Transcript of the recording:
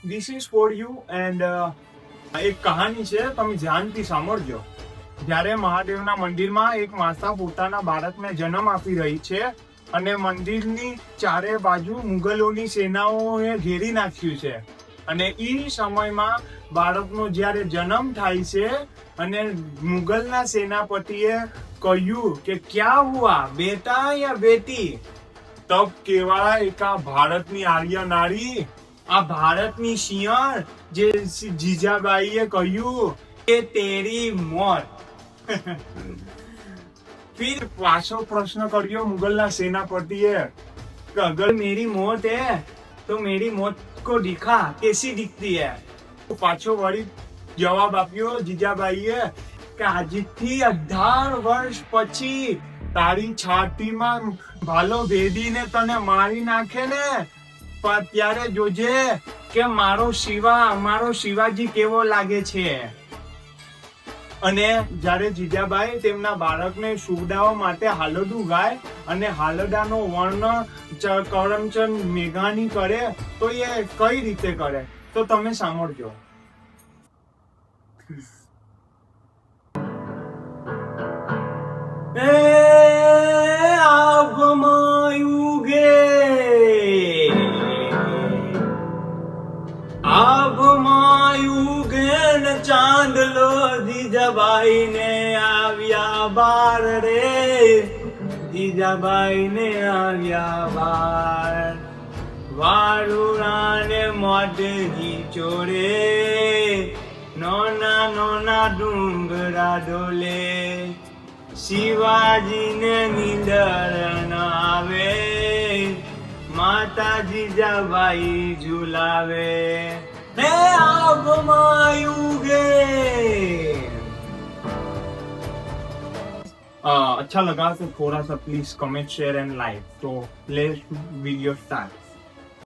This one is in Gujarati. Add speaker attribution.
Speaker 1: This is for you and એક કહાની છે, તમે ધ્યાનથી સાંભળજો. જ્યારે મહાદેવના મંદિરમાં એક માતા પોતાના બાળકને જન્મ આપી રહી છે અને મંદિરની ચારે બાજુ મુગલોની સેનાઓએ ઘેરી નાખ્યું છે, અને એ સમયમાં બાળકનો જ્યારે જન્મ થાય છે અને મુગલના સેનાપતિએ કહ્યું કે ક્યાં હુઆ, બેટા યા બેટી? તબ કેવાય એક આ ભારતની આર્ય નારી, આ ભારતની શિયાળ, જે જીજાબાઈએ કહ્યું કે તેરી મોત. फिर पाछो प्रश्न કર્યો मुगलना सेनापतिए कि अगर मेरी मौत है तो मेरी मौत को दिखा कैसी दिखती है. तो पाछो वળી જવાબ આપ્યો જીજાબાઈએ કે આજથી 18 વર્ષ પછી તારી છાતીમાં ભાલો ભેદીને તને મારી નાખે ને, પણ ત્યારે જોજે કે મારો શિવાજી કેવો લાગે છે. અને જ્યારે જીજાબાઈ તેમના બાળકને સુવડાવવા માટે હાલરડું ગાય અને હાલરડાનો વર્ણન કરમચંદ મેઘાણી કરે તો એ કઈ રીતે કરે તો તમે સાંભળજો. ચાંદલો જીજાબાઈ ને આવ્યા બાર રે, જીજાબાઈ ને આવ્યા બાર. વારુણાને મોઢી ચોરે, નોના નોના ડુંગરા ડોલે, શિવાજીને નીંદર ન આવે, માતા જીજાબાઈ ઝુલાવે. अच्छा लगा तो थोड़ा सा please comment share and like. तो लेट्स वीडियो स्टार्ट.